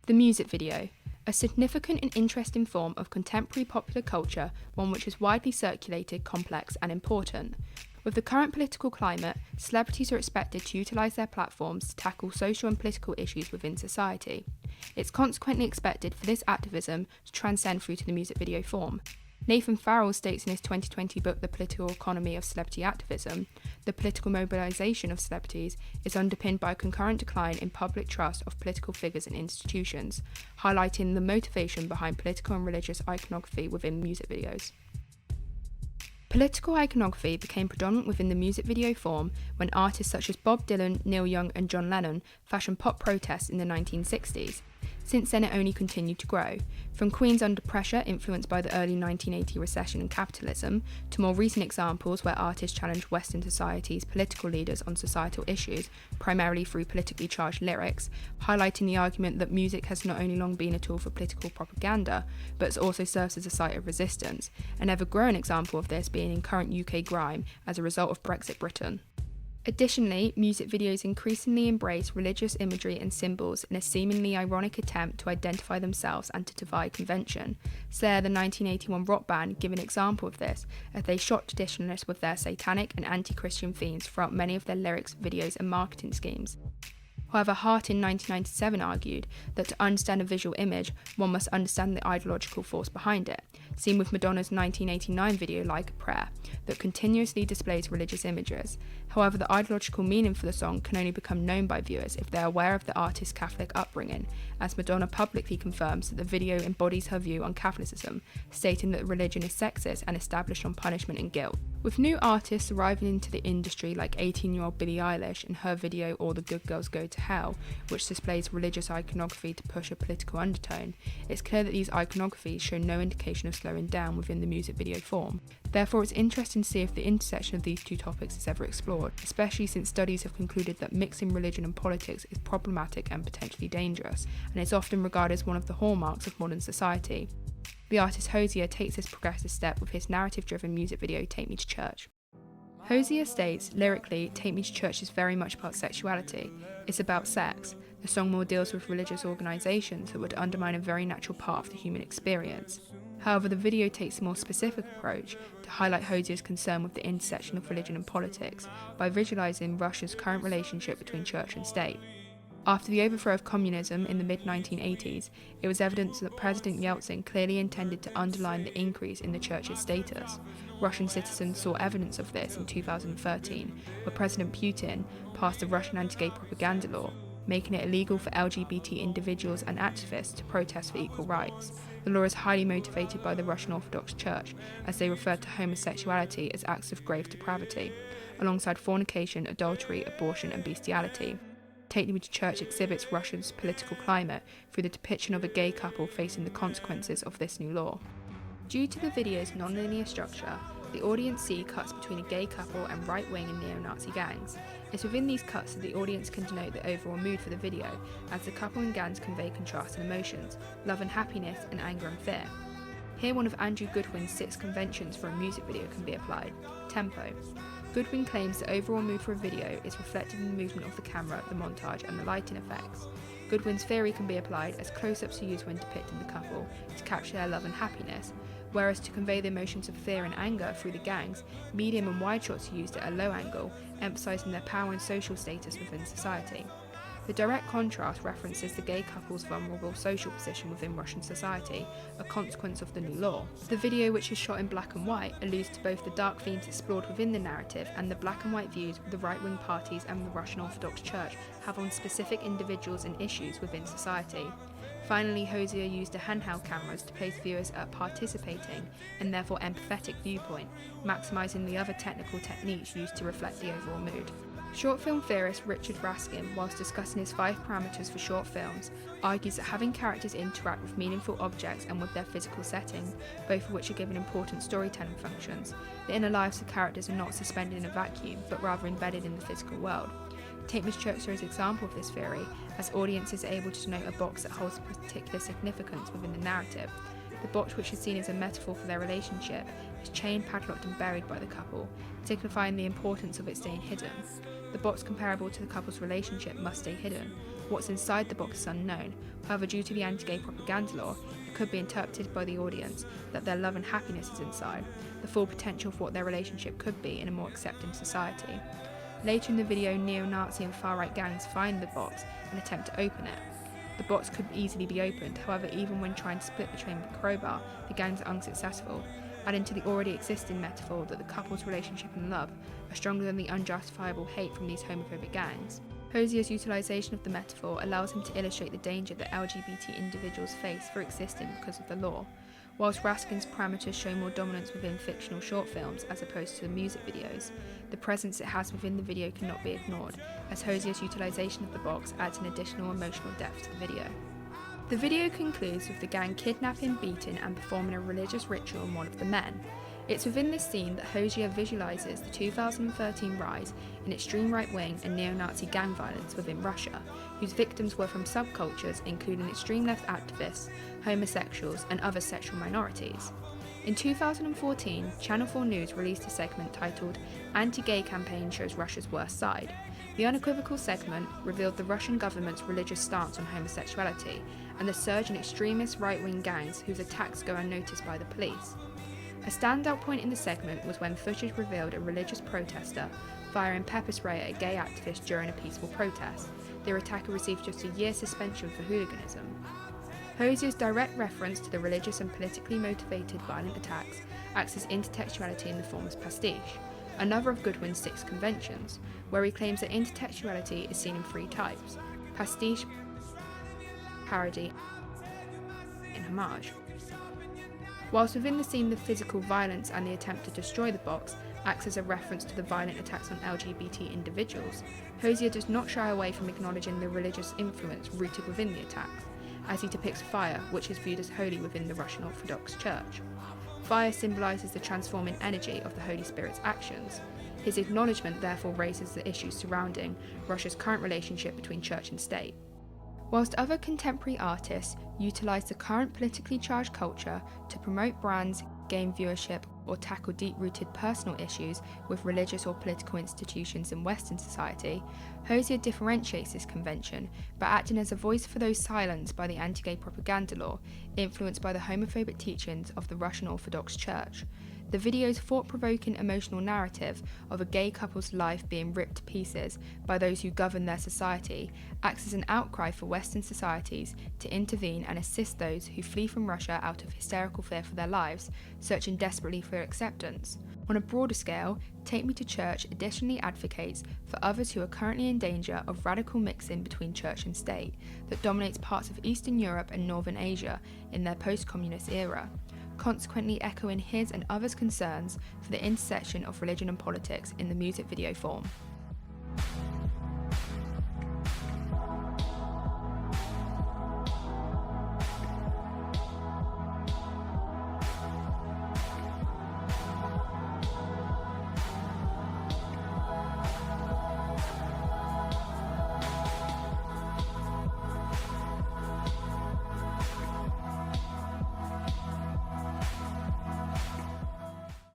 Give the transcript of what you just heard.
The music video, a significant and interesting form of contemporary popular culture, one which is widely circulated, complex and important. With the current political climate, celebrities are expected to utilise their platforms to tackle social and political issues within society. It's consequently expected for this activism to transcend through to the music video form. Nathan Farrell states in his 2020 book The Political Economy of Celebrity Activism, the political mobilisation of celebrities is underpinned by a concurrent decline in public trust of political figures and institutions, highlighting the motivation behind political and religious iconography within music videos. Political iconography became predominant within the music video form when artists such as Bob Dylan, Neil Young and John Lennon fashioned pop protests in the 1960s. Since then it only continued to grow, from Queen's Under Pressure influenced by the early 1980 recession and capitalism, to more recent examples where artists challenged Western society's political leaders on societal issues, primarily through politically charged lyrics, highlighting the argument that music has not only long been a tool for political propaganda, but also serves as a site of resistance, an ever-growing example of this being in current UK grime as a result of Brexit Britain. Additionally, music videos increasingly embrace religious imagery and symbols in a seemingly ironic attempt to identify themselves and to defy convention. Slayer, the 1981 rock band, give an example of this, as they shot traditionalists with their satanic and anti-Christian themes throughout many of their lyrics, videos and marketing schemes. However, Hart in 1997 argued that to understand a visual image, one must understand the ideological force behind it, seen with Madonna's 1989 video Like a Prayer, that continuously displays religious images. However, the ideological meaning for the song can only become known by viewers if they are aware of the artist's Catholic upbringing, as Madonna publicly confirms that the video embodies her view on Catholicism, stating that religion is sexist and established on punishment and guilt. With new artists arriving into the industry like 18-year-old Billie Eilish and her video All the Good Girls Go to Hell, which displays religious iconography to push a political undertone, it's clear that these iconographies show no indication of slowing down within the music video form. Therefore, it's interesting to see if the intersection of these two topics is ever explored, especially since studies have concluded that mixing religion and politics is problematic and potentially dangerous, and is often regarded as one of the hallmarks of modern society. The artist Hosier takes this progressive step with his narrative-driven music video Take Me to Church. Hosier states, lyrically, Take Me to Church is very much about sexuality. It's about sex. The song more deals with religious organisations that would undermine a very natural part of the human experience. However, the video takes a more specific approach to highlight Hosier's concern with the intersection of religion and politics by visualising Russia's current relationship between church and state. After the overthrow of communism in the mid-1980s, it was evident that President Yeltsin clearly intended to underline the increase in the church's status. Russian citizens saw evidence of this in 2013, where President Putin passed the Russian anti-gay propaganda law, making it illegal for LGBT individuals and activists to protest for equal rights. The law is highly motivated by the Russian Orthodox Church, as they refer to homosexuality as acts of grave depravity, alongside fornication, adultery, abortion and bestiality. Take Me to Church exhibits Russia's political climate through the depiction of a gay couple facing the consequences of this new law. Due to the video's non-linear structure, the audience see cuts between a gay couple and right-wing and neo-Nazi gangs. It's within these cuts that the audience can denote the overall mood for the video, as the couple and gangs convey contrasting emotions, love and happiness, and anger and fear. Here one of Andrew Goodwin's 6 conventions for a music video can be applied. Tempo. Goodwin claims the overall mood for a video is reflected in the movement of the camera, the montage, and the lighting effects. Goodwin's theory can be applied as close-ups are used when depicting the couple to capture their love and happiness, whereas to convey the emotions of fear and anger through the gangs, medium and wide shots are used at a low angle, emphasising their power and social status within society. The direct contrast references the gay couple's vulnerable social position within Russian society, a consequence of the new law. The video, which is shot in black and white, alludes to both the dark themes explored within the narrative and the black and white views the right-wing parties and the Russian Orthodox Church have on specific individuals and issues within society. Finally, Hosier used the handheld cameras to place viewers at a participating and therefore empathetic viewpoint, maximising the other technical techniques used to reflect the overall mood. Short film theorist Richard Raskin, whilst discussing his 5 parameters for short films, argues that having characters interact with meaningful objects and with their physical setting, both of which are given important storytelling functions, the inner lives of characters are not suspended in a vacuum, but rather embedded in the physical world. Take Me to Church is an example of this theory, as audiences are able to denote a box that holds a particular significance within the narrative. The box, which is seen as a metaphor for their relationship, is chained, padlocked and buried by the couple, signifying the importance of it staying hidden. The box comparable to the couple's relationship must stay hidden. What's inside the box is unknown. However, due to the anti-gay propaganda law, it could be interpreted by the audience that their love and happiness is inside, the full potential for what their relationship could be in a more accepting society. Later in the video, neo-Nazi and far-right gangs find the box and attempt to open it. The box could easily be opened, however, even when trying to split the train with a crowbar, the gangs are unsuccessful, adding to the already existing metaphor that the couple's relationship and love are stronger than the unjustifiable hate from these homophobic gangs. Hosier's utilisation of the metaphor allows him to illustrate the danger that LGBT individuals face for existing because of the law. Whilst Raskin's parameters show more dominance within fictional short films as opposed to the music videos, the presence it has within the video cannot be ignored, as Hosier's utilisation of the box adds an additional emotional depth to the video. The video concludes with the gang kidnapping, beating and performing a religious ritual on one of the men. It's within this scene that Hosier visualises the 2013 rise in extreme right-wing and neo-Nazi gang violence within Russia, whose victims were from subcultures including extreme left activists, homosexuals and other sexual minorities. In 2014, Channel 4 News released a segment titled "Anti-Gay Campaign Shows Russia's Worst Side." The unequivocal segment revealed the Russian government's religious stance on homosexuality and the surge in extremist right-wing gangs whose attacks go unnoticed by the police. A standout point in the segment was when footage revealed a religious protester firing pepper spray at a gay activist during a peaceful protest. Their attacker received just a year's suspension for hooliganism. Hosier's direct reference to the religious and politically motivated violent attacks acts as intertextuality in the form of pastiche, another of Goodwin's 6 conventions, where he claims that intertextuality is seen in 3 types: pastiche, parody, and homage. Whilst within the scene the physical violence and the attempt to destroy the box acts as a reference to the violent attacks on LGBT individuals, Hosier does not shy away from acknowledging the religious influence rooted within the attacks, as he depicts fire, which is viewed as holy within the Russian Orthodox Church. Fire symbolises the transforming energy of the Holy Spirit's actions. His acknowledgement therefore raises the issues surrounding Russia's current relationship between church and state. Whilst other contemporary artists utilise the current politically charged culture to promote brands, gain viewership, or tackle deep-rooted personal issues with religious or political institutions in Western society, Hosier differentiates this convention by acting as a voice for those silenced by the anti-gay propaganda law, influenced by the homophobic teachings of the Russian Orthodox Church. The video's thought-provoking emotional narrative of a gay couple's life being ripped to pieces by those who govern their society acts as an outcry for Western societies to intervene and assist those who flee from Russia out of hysterical fear for their lives, searching desperately for acceptance. On a broader scale, Take Me to Church additionally advocates for others who are currently in danger of radical mixing between church and state that dominates parts of Eastern Europe and Northern Asia in their post-communist era, consequently echoing his and others' concerns for the intersection of religion and politics in the music video form.